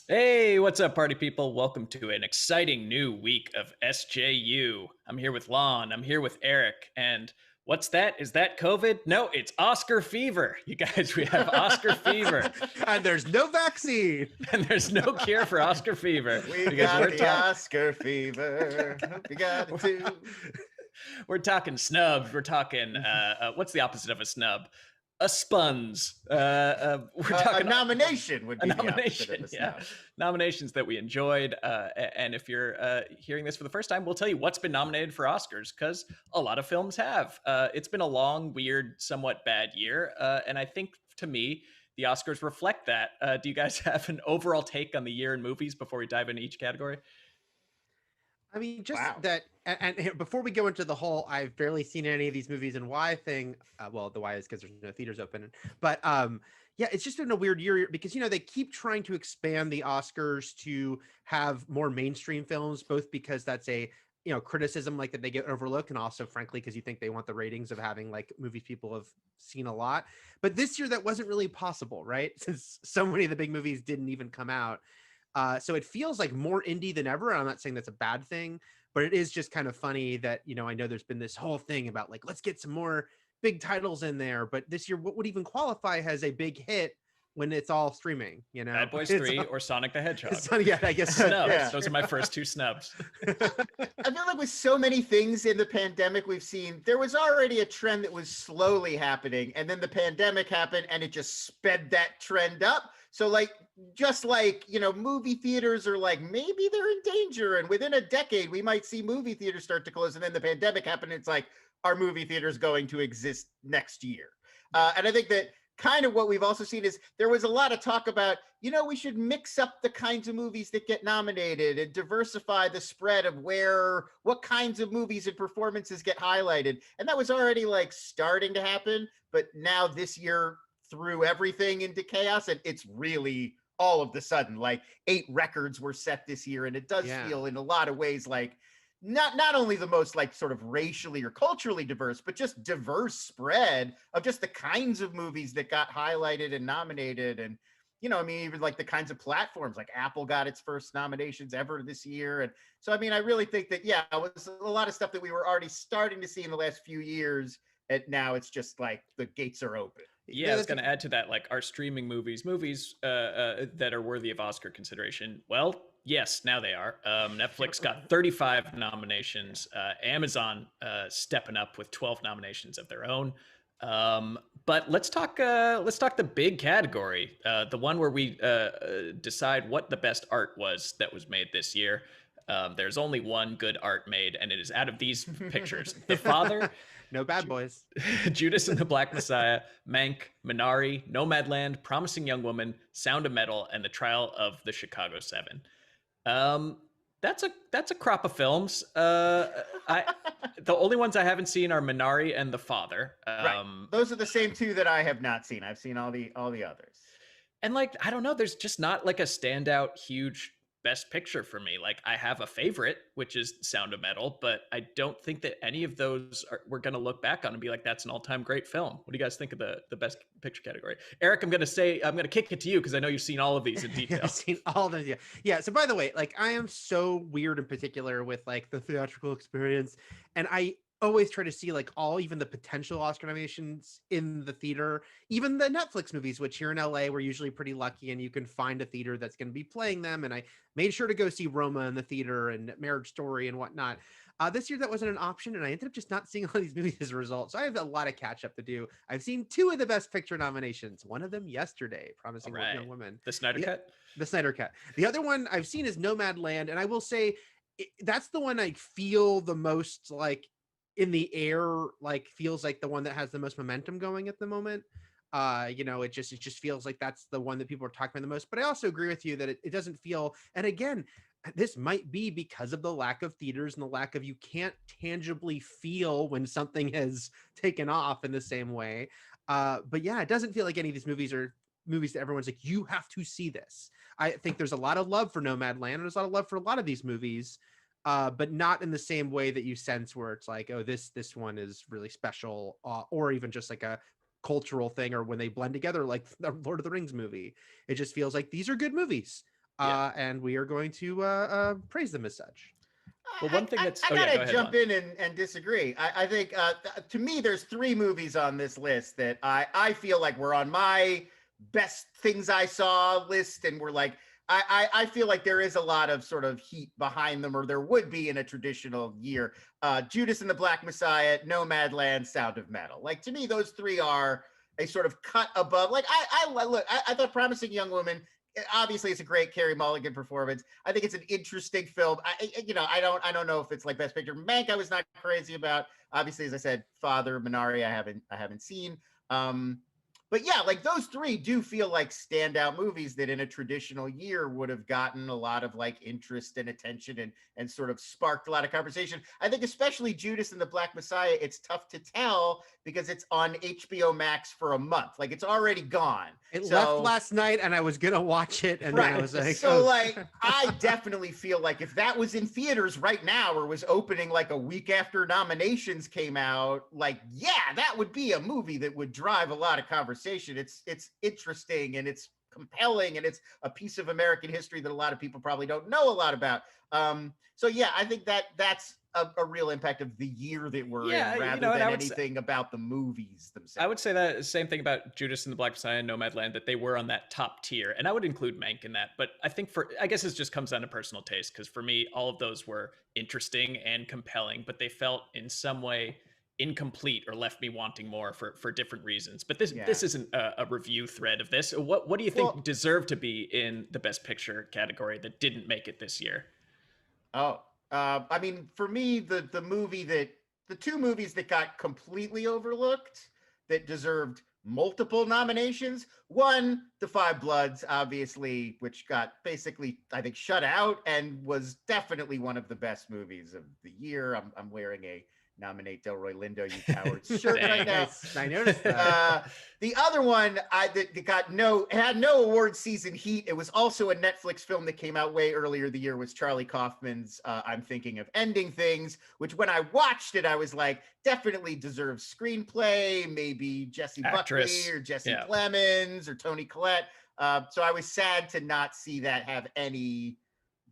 Hey, what's up, party people? Welcome to an exciting new week of SJU. I'm here with Lon. I'm here with Eric. And what's that? Is that COVID? No, it's Oscar fever. You guys, we have Oscar fever. And there's no vaccine. And there's no cure for Oscar fever. We got the Oscar fever. Hope you got it too. We're talking snubs. We're talking, what's the opposite of a snub? A spuns. We're talking a nomination would be a nomination. The Yeah, nominations that we enjoyed. And if you're hearing this for the first time, we'll tell you what's been nominated for Oscars because a lot of films have. It's been a long, weird, somewhat bad year, and I think to me the Oscars reflect that. Do you guys have an overall take on the year in movies before we dive into each category? I mean, just that, and before we go into the whole, I've barely seen any of these movies and why thing. Well, the why is because there's no theaters open, but yeah, it's just been a weird year because they keep trying to expand the Oscars to have more mainstream films, both because that's a criticism like that they get overlooked, and also frankly because you think they want the ratings of having like movies people have seen a lot. But this year that wasn't really possible, right? Since so many of the big movies didn't even come out. So it feels like more indie than ever. I'm not saying that's a bad thing, but it is just kind of funny that, I know there's been this whole thing about like, let's get some more big titles in there. But this year, what would even qualify as a big hit when it's all streaming, Bad Boys 3 or Sonic the Hedgehog. Yeah, I guess. Snubs. Yeah. Those are my first two snubs. I feel like with so many things in the pandemic we've seen, there was already a trend that was slowly happening. And then the pandemic happened and it just sped that trend up. So just like, movie theaters are like, maybe they're in danger. And within a decade, we might see movie theaters start to close. And then the pandemic happened. And it's like, are movie theaters going to exist next year? And I think that kind of what we've also seen is there was a lot of talk about, we should mix up the kinds of movies that get nominated and diversify the spread of what kinds of movies and performances get highlighted. And that was already like starting to happen. But now this year threw everything into chaos, and it's really all of the sudden like 8 records were set this year. And it does feel in a lot of ways like not only the most like sort of racially or culturally diverse, but just diverse spread of just the kinds of movies that got highlighted and nominated. And, even like the kinds of platforms, like Apple got its first nominations ever this year. And so, I really think that, it was a lot of stuff that we were already starting to see in the last few years. And now it's just like the gates are open. Yeah, I was going to add to that, like our streaming movies that are worthy of Oscar consideration. Well, yes, now they are. Netflix got 35 nominations. Amazon stepping up with 12 nominations of their own. But let's talk the big category, the one where we decide what the best art was that was made this year. There's only one good art made, and it is out of these pictures: The Father. No Bad Boys. Judas and the Black Messiah, Mank, Minari, Nomadland, Promising Young Woman, Sound of Metal, and The Trial of the Chicago 7. That's a crop of films. The only ones I haven't seen are Minari and The Father. Right. Those are the same two that I have not seen. I've seen all the others. And like, I don't know, there's just not like a standout huge best picture for me. Like I have a favorite, which is Sound of Metal, but I don't think that any of those we're going to look back on and be like, that's an all-time great film. What do you guys think of the best picture category? Eric, I'm going to kick it to you because I know you've seen all of these in detail. I've seen all of them. Yeah. Yeah. So by the way, like I am so weird in particular with like the theatrical experience, and I always try to see like even the potential Oscar nominations in the theater, even the Netflix movies, which here in LA we're usually pretty lucky and you can find a theater that's going to be playing them. And I made sure to go see Roma in the theater and Marriage Story and whatnot. This year that wasn't an option, and I ended up just not seeing all these movies as a result. So I have a lot of catch up to do. I've seen 2 of the best picture nominations. One of them yesterday, Promising Young Woman. The Snyder Cut? The Snyder Cut. The other one I've seen is Nomadland, and I will say that's the one I feel the most like in the air, like feels like the one that has the most momentum going at the moment. It just feels like that's the one that people are talking about the most. But I also agree with you that it doesn't feel, and again, this might be because of the lack of theaters and the lack of, you can't tangibly feel when something has taken off in the same way. But yeah, it doesn't feel like any of these movies are movies that everyone's like, you have to see this. I think there's a lot of love for Nomadland, and there's a lot of love for a lot of these movies. But not in the same way that you sense where it's like, oh, this one is really special, or even just like a cultural thing, or when they blend together like the Lord of the Rings movie. It just feels like these are good movies. and we are going to praise them as such. Well, one thing that's I gotta go ahead, jump in and disagree. I think to me, there's 3 movies on this list that I feel like were on my best things I saw list, and we're like, I feel like there is a lot of sort of heat behind them, or there would be in a traditional year. Judas and the Black Messiah, Nomadland, Sound of Metal. Like, to me, those 3 are a sort of cut above. Like, I thought Promising Young Woman, obviously it's a great Carey Mulligan performance. I think it's an interesting film. I don't know if it's like Best Picture. Mank, I was not crazy about. Obviously, as I said, Father, Minari, I haven't seen. But yeah, like those 3 do feel like standout movies that in a traditional year would have gotten a lot of like interest and attention and sort of sparked a lot of conversation. I think especially Judas and the Black Messiah, it's tough to tell because it's on HBO Max for a month. Like it's already gone. It left last night and I was going to watch it. And right. then I was like, so like, I definitely feel like if that was in theaters right now or was opening like a week after nominations came out, like, yeah, that would be a movie that would drive a lot of conversation. It's interesting and it's compelling and it's a piece of American history that a lot of people probably don't know a lot about. So yeah, I think that's a real impact of the year that we're in rather than anything about the movies themselves. I would say that same thing about Judas and the Black Messiah and Nomadland, that they were on that top tier. And I would include Mank in that. But I think I guess it just comes down to personal taste, because for me, all of those were interesting and compelling, but they felt in some way incomplete or left me wanting more for different reasons. But this isn't a review thread of this. What do you think deserved to be in the Best Picture category that didn't make it this year? I mean, for me, the 2 movies that got completely overlooked that deserved multiple nominations. One, The Five Bloods, obviously, which got basically, I think, shut out and was definitely one of the best movies of the year. I'm wearing a Nominate Delroy Lindo, you cowards shirt right now. I noticed that. The other one that had no award season heat. It was also a Netflix film that came out way earlier the year, was Charlie Kaufman's I'm Thinking of Ending Things, which when I watched it, I was like, definitely deserves screenplay, maybe Jessie Buckley or Jesse Plemons or Toni Collette. So I was sad to not see that have any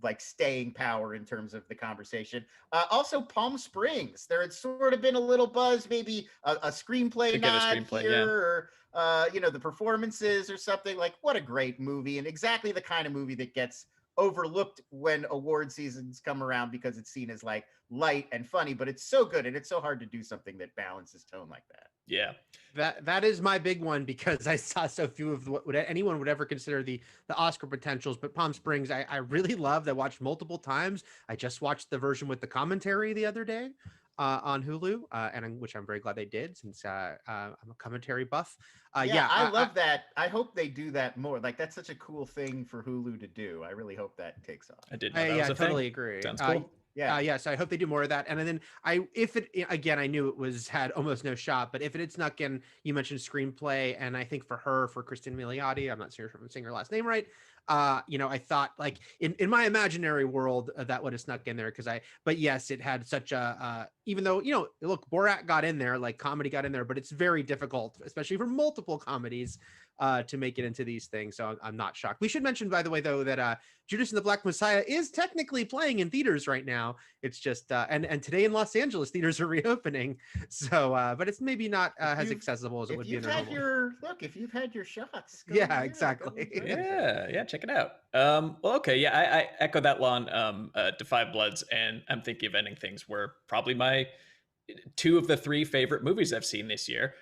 like staying power in terms of the conversation. Also Palm Springs, there had sort of been a little buzz, maybe a screenplay nod here, or the performances or something. Like, what a great movie, and exactly the kind of movie that gets overlooked when award seasons come around because it's seen as like light and funny, but it's so good and it's so hard to do something that balances tone like that. Yeah, that is my big one, because I saw so few of what anyone would ever consider the Oscar potentials. But Palm Springs, I really loved. I watched multiple times. I just watched the version with the commentary the other day on Hulu, which I'm very glad they did, since I'm a commentary buff. I love that. I hope they do that more. Like, that's such a cool thing for Hulu to do. I really hope that takes off. I did know that was a totally thing. agree. Sounds cool. So I hope they do more of that. And then I knew it had almost no shot, but if it had snuck in, you mentioned screenplay, and I think for Kristen Milioti, I'm not sure if I'm saying her last name right. I thought, like, in my imaginary world, that would have snuck in there, but yes, it had such a even though, look, Borat got in there, like comedy got in there, but it's very difficult, especially for multiple comedies, to make it into these things. So I'm not shocked. We should mention, by the way, though, that Judas and the Black Messiah is technically playing in theaters right now. It's just and today in Los Angeles, theaters are reopening. So, but it's maybe not as accessible as it would be in normal. If you've had your shots. Exactly. Yeah, check it out. Well, okay, yeah, I echo that one. To Five Bloods and I'm Thinking of Ending Things were probably my 2 of the 3 favorite movies I've seen this year.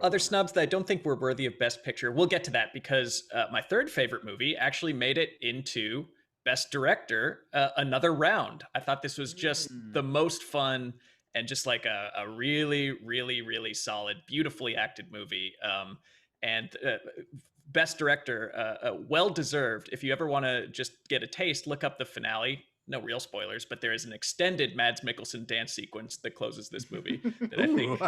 Other snubs that I don't think were worthy of Best Picture. We'll get to that, because my 3rd favorite movie actually made it into Best Director another round. I thought this was just the most fun and just like a really, really, really solid, beautifully acted movie. And Best Director, well deserved. If you ever want to just get a taste, look up the finale. No real spoilers, but there is an extended Mads Mikkelsen dance sequence that closes this movie. That I think,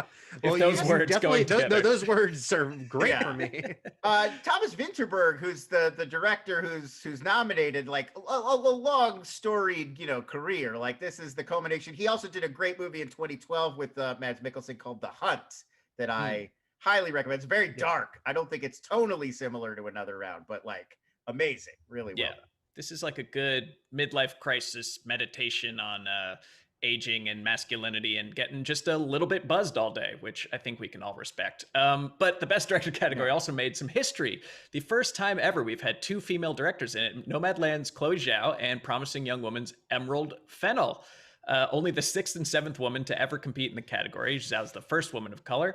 those words going together, those words are great for me. Thomas Vinterberg, who's the director who's nominated, like a long storied career. Like, this is the culmination. He also did a great movie in 2012 with Mads Mikkelsen called The Hunt that I highly recommend. It's very dark. I don't think it's tonally similar to Another Round, but like amazing, really well done. This is like a good midlife crisis meditation on aging and masculinity and getting just a little bit buzzed all day, which I think we can all respect. But the Best Director category also made some history. The first time ever we've had 2 female directors in it, Nomadland's Chloe Zhao and Promising Young Woman's Emerald Fennell. Only the 6th and 7th woman to ever compete in the category. Zhao's the first woman of color.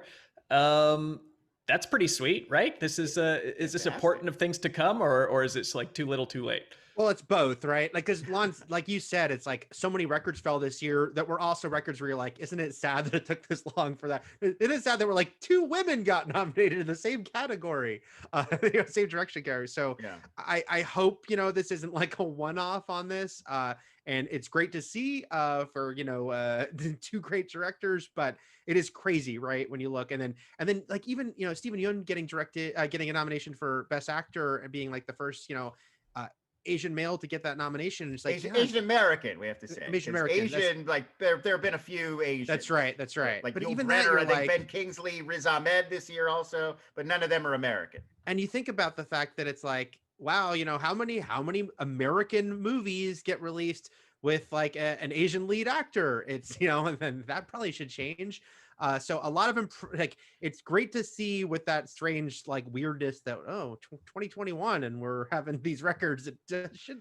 That's pretty sweet, right? This is this important of things to come, or is this like too little too late? Well, it's both, right? Like, because like you said, it's like so many records fell this year that were also records where you're like, isn't it sad that it took this long for that? It is sad that we're like 2 women got nominated in the same category, same direction category. So I hope, this isn't like a one-off on this. And it's great to see for, 2 great directors, but it is crazy, right? When you look and then like even, Steven Yeun getting a nomination for Best Actor and being like the first, Asian male to get that nomination. It's like Asian American, we have to say. Asian American. Asian, like there have been a few Asians. That's right. Like but Yul even Brynner, that, I think Ben Kingsley, Riz Ahmed this year also, but none of them are American. And you think about the fact that it's like, wow, how many American movies get released with like an Asian lead actor? It's and then that probably should change. So a lot of them, like, it's great to see with that strange like weirdness that 2021 and we're having these records. It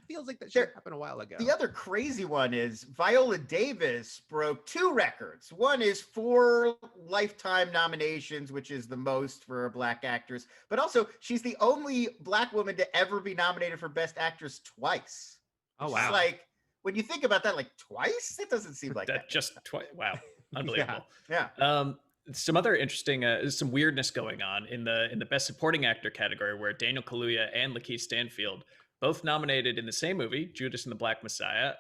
feels like that should happen a while ago. The other crazy one is Viola Davis broke 2 records. One is 4 lifetime nominations, which is the most for a Black actress, but also she's the only Black woman to ever be nominated for Best Actress twice. Oh wow! It's like when you think about that, like twice, it doesn't seem like that. Just twice. Wow. Unbelievable. Yeah. Some other interesting, some weirdness going on in the Best Supporting Actor category, where Daniel Kaluuya and Lakeith Stanfield both nominated in the same movie, Judas and the Black Messiah,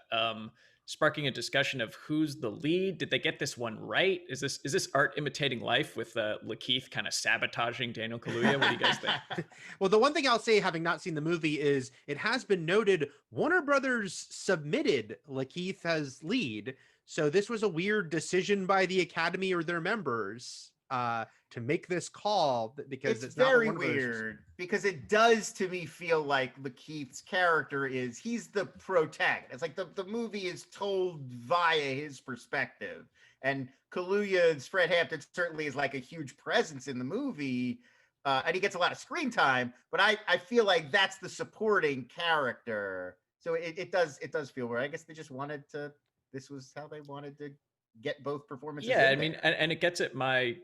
sparking a discussion of who's the lead. Did they get this one right? Is this art imitating life with Lakeith kind of sabotaging Daniel Kaluuya? What do you guys think? Well, the one thing I'll say, having not seen the movie, is it has been noted Warner Brothers submitted Lakeith as lead. So this was a weird decision by the Academy or their members to make this call, because it's very weird, because it does to me feel like Lakeith's character he's the protagonist. Like the movie is told via his perspective, and Kaluuya's Fred Hampton certainly is like a huge presence in the movie, and he gets a lot of screen time, but I feel like that's the supporting character. So it does feel weird. I guess they just wanted to. This was how they wanted to get both performances. Yeah, I mean, and it gets at my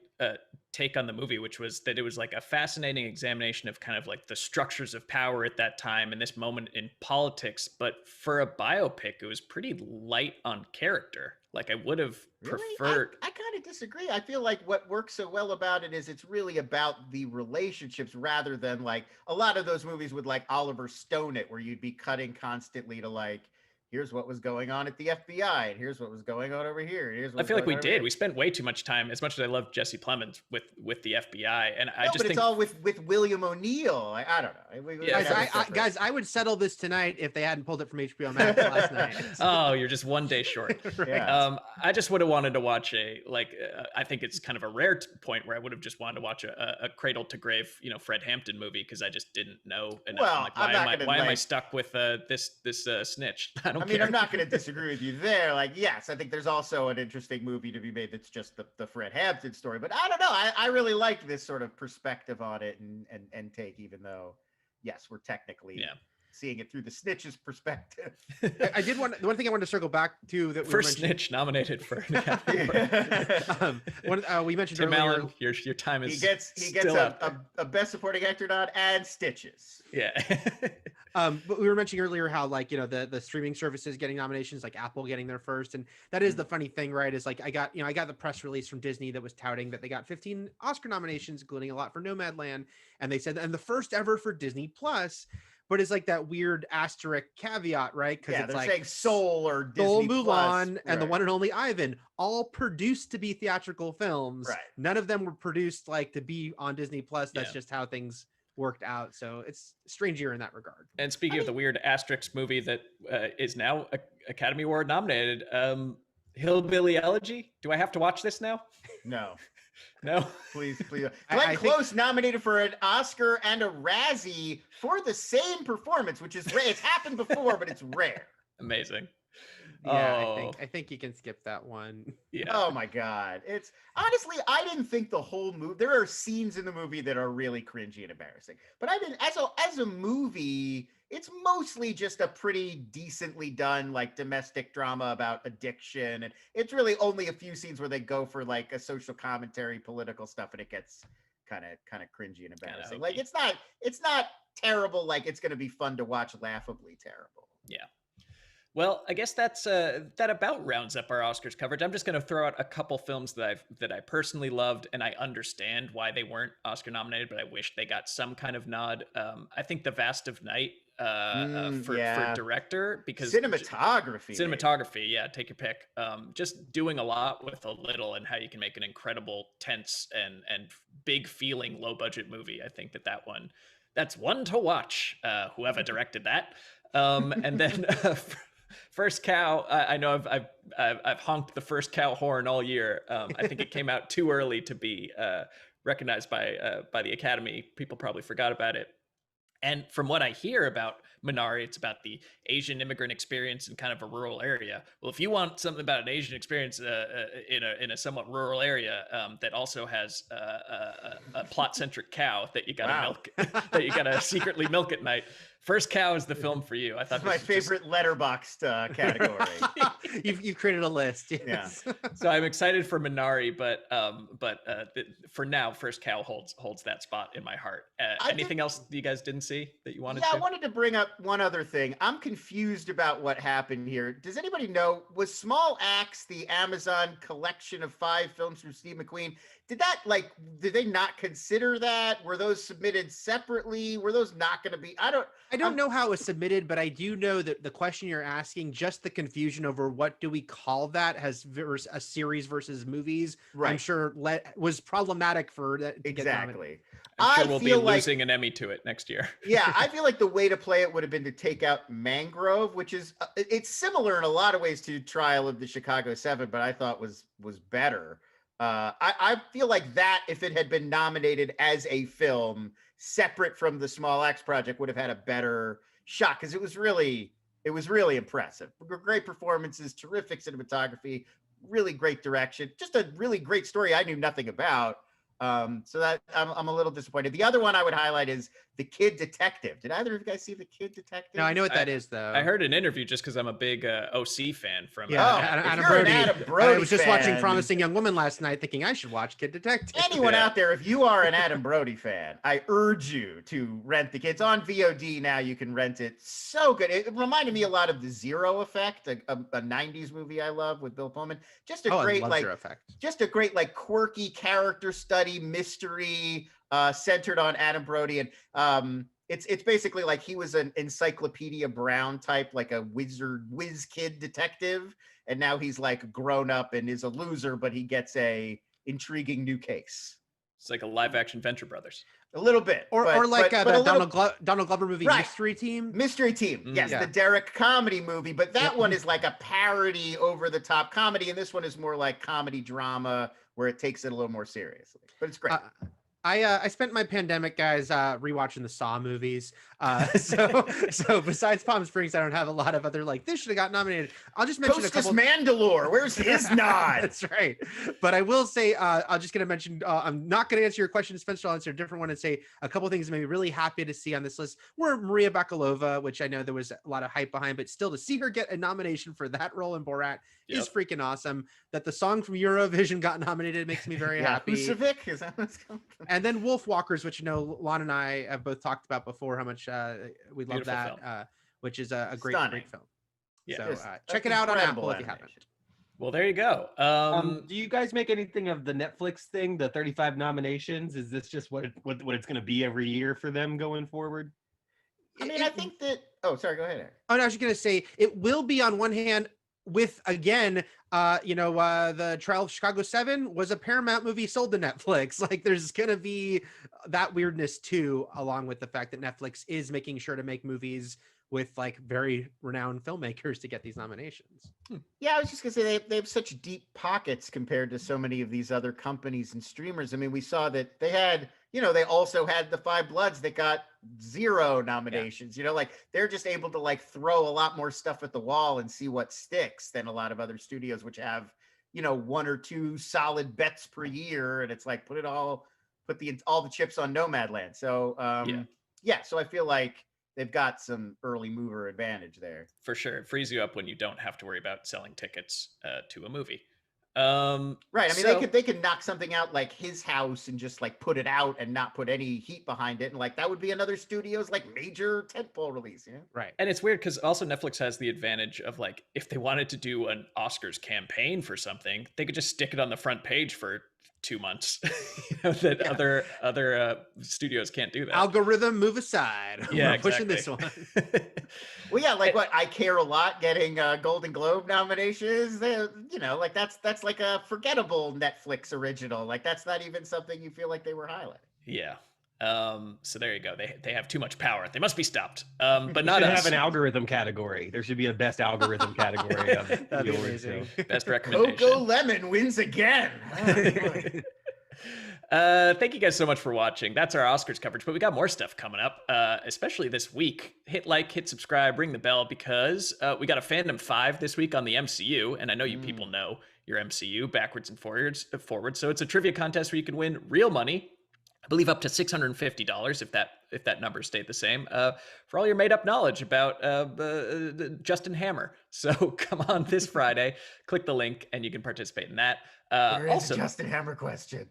take on the movie, which was that it was like a fascinating examination of kind of like the structures of power at that time and this moment in politics. But for a biopic, it was pretty light on character. Like I would have preferred. I kind of disagree. I feel like what works so well about it is it's really about the relationships rather than like a lot of those movies would like Oliver Stone it, where you'd be cutting constantly to like, here's what was going on at the FBI, and here's what was going on over here. I feel like we did. We spent way too much time, as much as I love Jesse Plemons, with the FBI, and I just think it's all with William O'Neill. I don't know. Guys, I would settle this tonight if they hadn't pulled it from HBO Max last night. Oh, you're just one day short. Right. Yeah. I just would have wanted to watch I think it's kind of a rare point where I would have just wanted to watch a cradle to grave, Fred Hampton movie, because I just didn't know enough. Well, why am I stuck with this snitch? I'm not going to disagree with you there. Like, yes, I think there's also an interesting movie to be made that's just the Fred Hampton story. But I don't know. I really liked this sort of perspective on it and take, even though, yes, we're technically seeing it through the snitch's perspective. I did the one thing I wanted to circle back to that first snitch nominated for an Academy. We mentioned Tim earlier, Allen, your time is he gets a Best Supporting Actor nod and Stitches. Yeah. But we were mentioning earlier how like the streaming services getting nominations, like Apple getting their first, and that is the funny thing, right? Is like I got the press release from Disney that was touting that they got 15 Oscar nominations, including a lot for Nomadland, and they said and the first ever for Disney Plus. But it's like that weird asterisk caveat, right? Because it's they're like saying Soul or Disney Soul, Plus, Mulan, and the one and only Ivan, all produced to be theatrical films. Right. None of them were produced like to be on Disney Plus. That's just how things worked out. So it's a strange year in that regard. And speaking of the weird asterisk movie that is now Academy Award nominated, Hillbilly Elegy. Do I have to watch this now? No. No. Please. Glenn Close nominated for an Oscar and a Razzie for the same performance, which is rare. It's happened before, but it's rare. Amazing. Yeah, I think you can skip that one. Yeah. Oh my God. It's honestly, I didn't think the whole movie, there are scenes in the movie that are really cringy and embarrassing, but I didn't, as a movie, it's mostly just a pretty decently done like domestic drama about addiction. And it's really only a few scenes where they go for like a social commentary, political stuff. And it gets kind of cringy and embarrassing. Like it's not terrible. Like it's going to be fun to watch, laughably terrible. Yeah. Well, I guess that about rounds up our Oscars coverage. I'm just going to throw out a couple films that I personally loved, and I understand why they weren't Oscar nominated, but I wish they got some kind of nod. I think The Vast of Night for director, because cinematography, yeah, take your pick. Just doing a lot with a little, and how you can make an incredible, tense and big feeling low budget movie. I think that's one to watch. Whoever directed that, and then. First Cow, I know I've honked the First Cow horn all year. I think it came out too early to be recognized by the Academy. People probably forgot about it. And from what I hear about Minari, it's about the Asian immigrant experience in kind of a rural area. Well, if you want something about an Asian experience in a somewhat rural area that also has a plot-centric cow that you gotta milk, that you gotta secretly milk at night, First Cow is the film for you. I thought my favorite Letterboxd category. You've created a list. Yes. Yeah. So I'm excited for Minari, but for now, First Cow holds that spot in my heart. Anything else you guys didn't see that you wanted to? I wanted to bring up one other thing. I'm confused about what happened here. Does anybody know, was Small Axe the Amazon collection of 5 films from Steve McQueen? Did they not consider that? Were those submitted separately? Were those not going to be? I don't know how it was submitted, but I do know that the question you're asking, just the confusion over what do we call that, has a series versus movies. Right. I'm sure was problematic for that. Exactly. I'm sure we'll be losing an Emmy to it next year. Yeah, I feel like the way to play it would have been to take out Mangrove, which is it's similar in a lot of ways to Trial of the Chicago 7, but I thought was better. I feel like that, if it had been nominated as a film separate from the Small Axe Project, would have had a better shot, because it was really impressive. Great performances, terrific cinematography, really great direction, just a really great story I knew nothing about. So that I'm a little disappointed. The other one I would highlight is The Kid Detective. Did either of you guys see The Kid Detective? No, I know what that is, though. I heard an interview just because I'm a big OC fan from Adam Brody. I was just watching Promising Young Woman last night, thinking I should watch Kid Detective. Anyone out there, if you are an Adam Brody fan, I urge you to rent The Kid. It's on VOD now. You can rent it. So good. It reminded me a lot of The Zero Effect, a 90s movie I love with Bill Pullman. Just a great quirky character study mystery centered on Adam Brody, and it's basically like he was an Encyclopedia Brown type, like a whiz kid detective, and now he's like grown up and is a loser, but he gets a intriguing new case. It's like a live action Venture Brothers. A little bit, or the Donald Glover movie, right. Mystery Team. Yes, the Derek comedy movie, but that one is like a parody, over the top comedy, and this one is more like comedy drama where it takes it a little more seriously. But it's great. I spent my pandemic, guys, rewatching the Saw movies. So besides Palm Springs, I don't have a lot of other this should have got nominated. I'll just mention a couple. Mandalore, where's his nod? That's right. But I will say, I'm just going to mention. I'm not going to answer your question, Spencer. I'll answer a different one and say a couple things that made me really happy to see on this list were Maria Bakalova, which I know there was a lot of hype behind, but still to see her get a nomination for that role in Borat is freaking awesome. That the song from Eurovision got nominated makes me very happy. Husavik, is that what's called? And then Wolf Walkers, which Lon and I have both talked about before, how much we love that, which is a great film. Yeah. So check it out on Apple if you haven't. Well, there you go. Do you guys make anything of the Netflix thing, the 35 nominations? Is this just what it's going to be every year for them going forward? I mean, I think that. Oh, sorry. Go ahead, Eric. I was just going to say it will be on one hand with, again, the Trial of Chicago 7 was a Paramount movie sold to Netflix. There's going to be that weirdness too, along with the fact that Netflix is making sure to make movies with like very renowned filmmakers to get these nominations. Yeah, I was just gonna say they have such deep pockets compared to so many of these other companies and streamers. I mean, we saw that they had, they also had the Five Bloods that got 0 nominations. Like they're just able to like throw a lot more stuff at the wall and see what sticks than a lot of other studios, which have 1 or 2 solid bets per year, and it's like put all the chips on Nomadland. So so I feel like they've got some early mover advantage there. For sure. It frees you up when you don't have to worry about selling tickets to a movie. Right. I mean, they could knock something out like His House and just like put it out and not put any heat behind it. And like, that would be another studio's like major tentpole release. Yeah. Right. And it's weird because also Netflix has the advantage of like, if they wanted to do an Oscars campaign for something, they could just stick it on the front page for 2 months. Other studios can't do that. Algorithm, move aside. Yeah, We're pushing this one. Well, yeah, like what I Care a Lot getting Golden Globe nominations. Like that's like a forgettable Netflix original. Like that's not even something you feel like they were highlighting. Yeah. So there you go. They have too much power. They must be stopped. But not us. Have an algorithm category. There should be a best algorithm category. That'd be amazing. Best recommendation. Coco Lemon wins again. Thank you guys so much for watching. That's our Oscars coverage, but we got more stuff coming up, especially this week. Hit like, hit subscribe, ring the bell, because we got a Fandom 5 this week on the MCU, and I know you people know your MCU backwards and forwards. So it's a trivia contest where you can win real money. I believe up to $650 if that number stayed the same, for all your made up knowledge about Justin Hammer. So come on this Friday, click the link, and you can participate in that. There is a Justin Hammer question.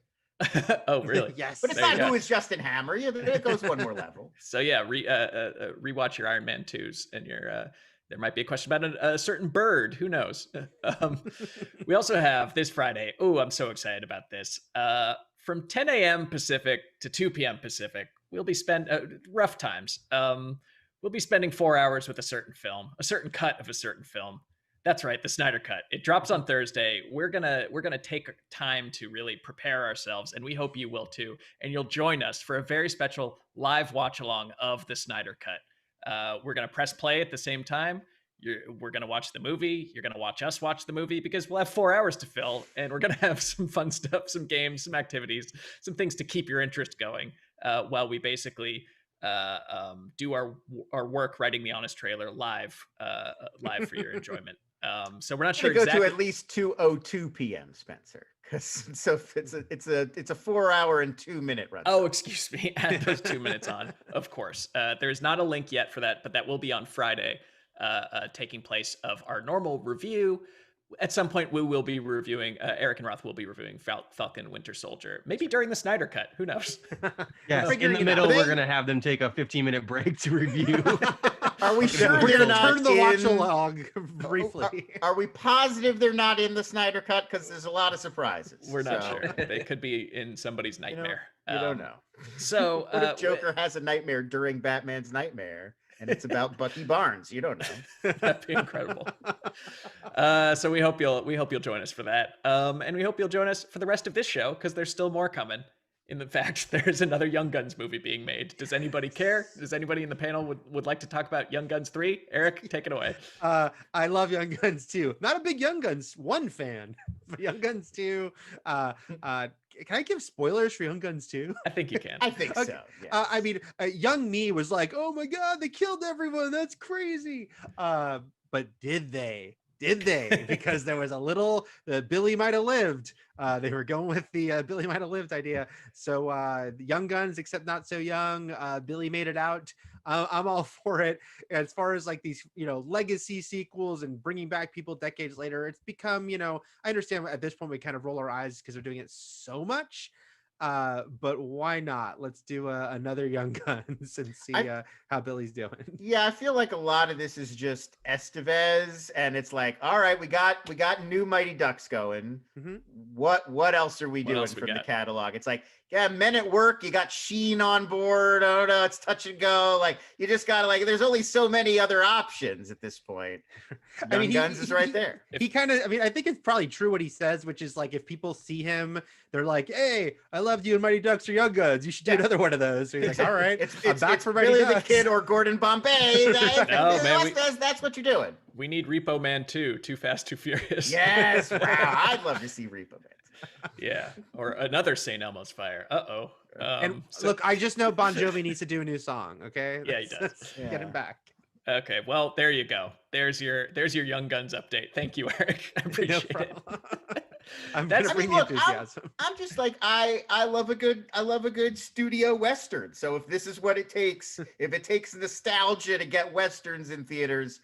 Oh, really? Yes. But it's not who is Justin Hammer. Yeah, it goes one more level. So yeah, rewatch your Iron Man 2s, and there might be a question about a certain bird. Who knows? We also have this Friday. Oh, I'm so excited about this. From 10 a.m. Pacific to 2 p.m. Pacific, we'll be rough times. We'll be spending 4 hours with a certain film, a certain cut of a certain film. That's right, the Snyder Cut. It drops on Thursday. We're gonna take time to really prepare ourselves, and we hope you will too. And you'll join us for a very special live watch along of the Snyder Cut. We're gonna press play at the same time. We're gonna watch the movie. You're gonna watch us watch the movie, because we'll have 4 hours to fill, and we're gonna have some fun stuff, some games, some activities, some things to keep your interest going, while we basically do our work writing the Honest trailer live for your enjoyment. So we're not sure exactly. Go to at least 2:02 p.m. Spencer, because it's a 4 hour and 2 minute run. Oh, excuse me. Add those 2 minutes on, of course. There's not a link yet for that, but that will be on Friday, taking place of our normal review. At some point, we will be reviewing, Eric and Roth will be reviewing Falcon Winter Soldier, maybe during the Snyder Cut. Who knows? Yes, in the middle, we're going to have them take a 15-minute break to review. Are we sure We're they're gonna not turn the watch in... along briefly. Are we positive they're not in the Snyder Cut? Because there's a lot of surprises. We're not sure. They could be in somebody's nightmare. You don't know. So what if Joker has a nightmare during Batman's nightmare? And it's about Bucky Barnes. You don't know. That'd be incredible. So we hope you'll join us for that. And we hope you'll join us for the rest of this show, because there's still more coming. In the fact, there's another Young Guns movie being made. Does anybody care? Does anybody in the panel would like to talk about Young Guns 3? Eric, take it away. I love Young Guns 2. Not a big Young Guns 1 fan, but Young Guns 2. Can I give spoilers for Young Guns 2? I think you can. I think okay. so. Yes. I mean, young me was like, "Oh my God, they killed everyone. That's crazy." But did they? Did they? Because there was a little Billy might have lived. They were going with the Billy might have lived idea. So Young Guns, except not so young. Billy made it out. I'm all for it. As far as like these, legacy sequels and bringing back people decades later, it's become, I understand at this point we kind of roll our eyes because they're doing it so much. But why not? Let's do another Young Guns and see how Billy's doing. Yeah, I feel like a lot of this is just Estevez, and it's like, all right, we got new Mighty Ducks going. Mm-hmm. What else are we doing from the catalog? It's like, Yeah, Men at Work, you got Sheen on board. Oh no, it's touch and go. Like you just gotta there's only so many other options at this point. Young Guns is right there. He kind of, I mean, I think it's probably true what he says, which is like if people see him, they're like, "Hey, I loved you in Mighty Ducks or Young Guns. You should do another one of those." So he's like, "All right, it's back for Mighty Billy Ducks." the Kid or Gordon Bombay. That's what you're doing. We need Repo Man 2, Too Fast, Too Furious. Yes, wow, I'd love to see Repo Man. Yeah, or another St. Elmo's Fire. Uh-oh. And look, I just know Bon Jovi needs to do a new song. Okay. Yeah, he does. Get him back. Okay, well, there you go. There's your Young Guns update. Thank you, Eric. I appreciate it. I'm enthusiasm. I'm just like I love a good studio western. So if this is what it takes, if it takes nostalgia to get westerns in theaters,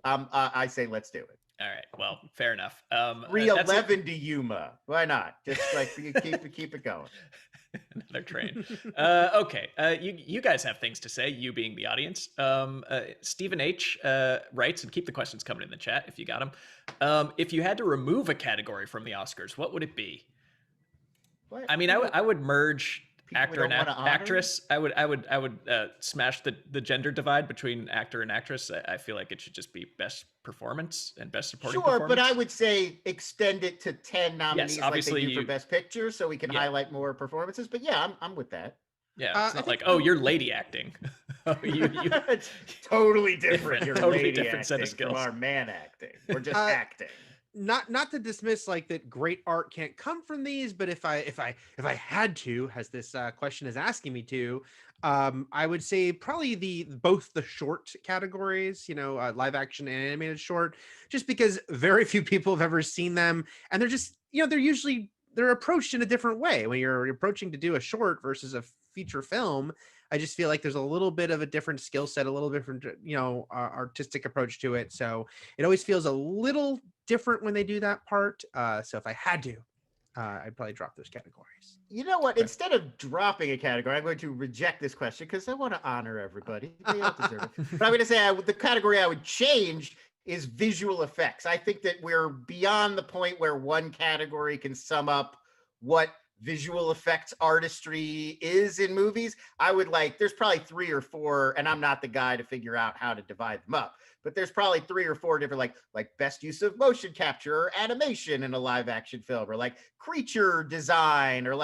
I say let's do it. All right. Well, fair enough. 311 to Yuma. Why not? Just like keep it going. Another train. Okay. You guys have things to say, you being the audience. Stephen H. Writes, and keep the questions coming in the chat if you got them. If you had to remove a category from the Oscars, what would it be? What? I mean, I would merge People actor and honor? actress. I would smash the gender divide between actor and actress. I feel like it should just be best performance and best supporting performance. But I would say extend it to 10 nominees, yes, obviously like they do for Best Picture, so we can highlight more performances. But yeah, I'm with that. Yeah, it's not like, oh, you're lady acting. It's totally different. You're totally lady different set of acting skills from our man acting. We're just acting. Not to dismiss like that great art can't come from these, but if I had to, as this question is asking me to, I would say probably both the short categories, live action and animated short, just because very few people have ever seen them, and they're just they're approached in a different way. When you're approaching to do a short versus a feature film, I just feel like there's a little bit of a different skill set, a little different, artistic approach to it. So it always feels a little different when they do that part. So if I had to, I'd probably drop those categories. You know what? Instead of dropping a category, I'm going to reject this question because I want to honor everybody. They all deserve it. But I'm going to say the category I would change is visual effects. I think that we're beyond the point where one category can sum up what visual effects artistry is in movies. I would there's probably 3 or 4, and I'm not the guy to figure out how to divide them up, but there's probably 3 or 4 different like best use of motion capture or animation in a live action film, or like creature design, or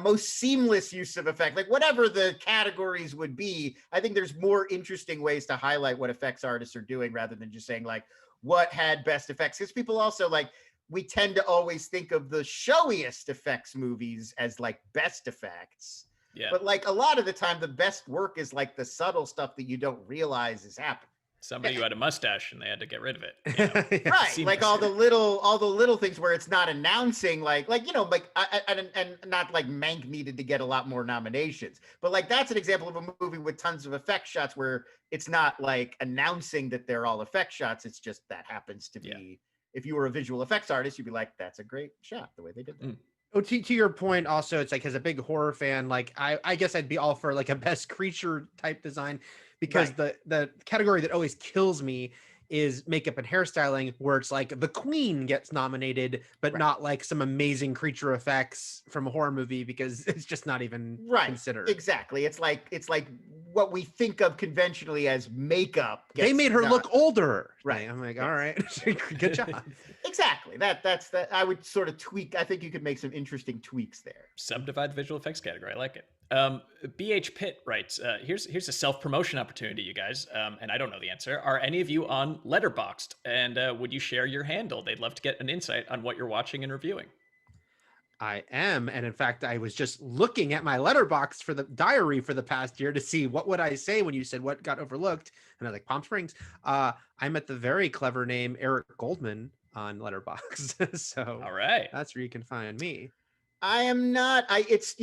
most seamless use of effect, like whatever the categories would be. I think there's more interesting ways to highlight what effects artists are doing rather than just saying what had best effects, because people also we tend to always think of the showiest effects movies as best effects. Yeah. But a lot of the time, the best work is the subtle stuff that you don't realize is happening. Somebody who had a mustache and they had to get rid of it. Right. All the little things where it's not announcing and not Mank needed to get a lot more nominations, but that's an example of a movie with tons of effect shots where it's not announcing that they're all effect shots. It's just that happens to be. Yeah. If you were a visual effects artist, you'd be like, that's a great shot, the way they did that. Mm. Oh, to your point, also, it's as a big horror fan, I guess I'd be all for a best creature type design, because the category that always kills me is makeup and hairstyling, where it's the Queen gets nominated, but not some amazing creature effects from a horror movie, because it's just not even considered. Exactly. It's like what we think of conventionally as makeup. They made her look older. Right. I'm like, all right, good job. Exactly. That's that. I would sort of tweak. I think you could make some interesting tweaks there. Subdivide the visual effects category. I like it. BH Pitt writes, here's a self-promotion opportunity, you guys, and I don't know the answer. Are any of you on Letterboxd? And would you share your handle? They'd love to get an insight on what you're watching and reviewing. I am, and in fact, I was just looking at my Letterboxd for the diary for the past year to see what would I say when you said what got overlooked, and I was like, Palm Springs. I'm at the very clever name Eric Goldman on Letterboxd, so all right, that's where you can find me. I am not. It's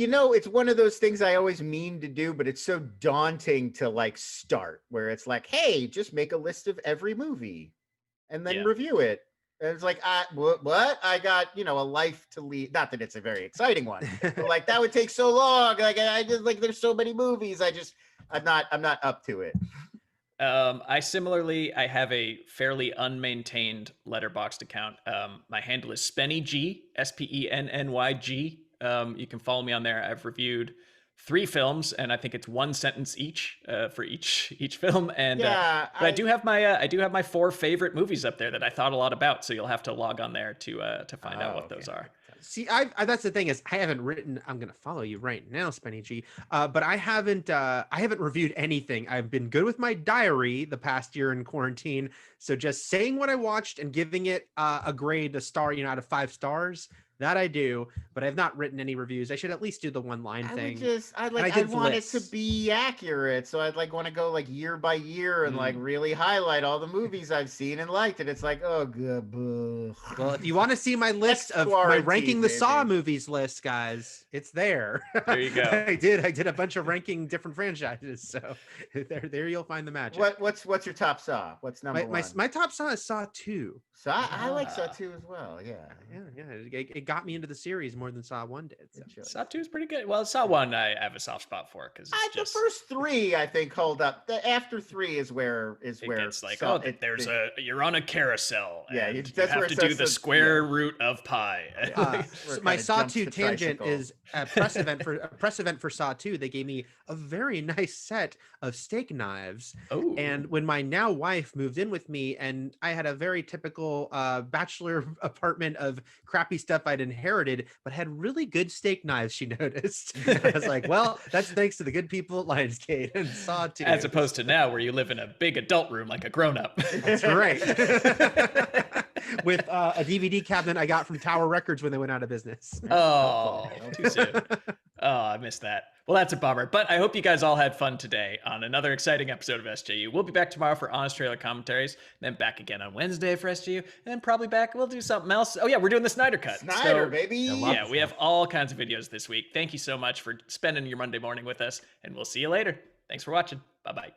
one of those things I always mean to do, but it's so daunting to start, where it's hey, just make a list of every movie and then review it. And it's what? I got, a life to lead. Not that it's a very exciting one, but that would take so long. I just there's so many movies. I'm not up to it. I have a fairly unmaintained Letterboxd account. My handle is SpennyG, SpennyG. You can follow me on there. I've reviewed 3 films, and I think it's 1 sentence each for each film. And but I do have my 4 favorite movies up there that I thought a lot about. So you'll have to log on there to find out what those are. See, that's the thing is I haven't written. I'm gonna follow you right now, Spenny G. But I haven't reviewed anything. I've been good with my diary the past year in quarantine. So just saying what I watched and giving it a grade, a star, out of 5 stars. That I do, but I've not written any reviews. I should at least do the one-line thing. I'd want it to be accurate, so I'd want to go year by year and really highlight all the movies I've seen and liked. And it's oh good. Well, if you want to see my list of my ranking the Saw movies list, guys, it's there. There you go. I did a bunch of ranking different franchises, so there you'll find the magic. What's your top Saw? What's number 1? My top Saw is Saw 2. Saw, I like Saw 2 as well. Yeah. It got me into the series more than Saw 1 did. So. Saw 2 is pretty good. Well, Saw 1 I have a soft spot for because the first 3 I think hold up. The after 3 is where it's you're on a carousel. Yeah, and you have to do the square root of pi. My Saw 2 tangent is a press event for Saw 2. They gave me a very nice set of steak knives. Oh. And when my now wife moved in with me, and I had a very typical bachelor apartment of crappy stuff I'd inherited, but had really good steak knives, she noticed. I was like, well, that's thanks to the good people at Lionsgate and Saw 2. As opposed to now where you live in a big adult room like a grown-up. That's right. With a DVD cabinet I got from Tower Records when they went out of business. Oh, too soon. Oh, I missed that. Well, that's a bummer. But I hope you guys all had fun today on another exciting episode of SJU. We'll be back tomorrow for Honest Trailer Commentaries, then back again on Wednesday for SJU, and then probably back, we'll do something else. Oh yeah, we're doing the Snyder Cut. Baby. Yeah, we have all kinds of videos this week. Thank you so much for spending your Monday morning with us, and we'll see you later. Thanks for watching. Bye-bye.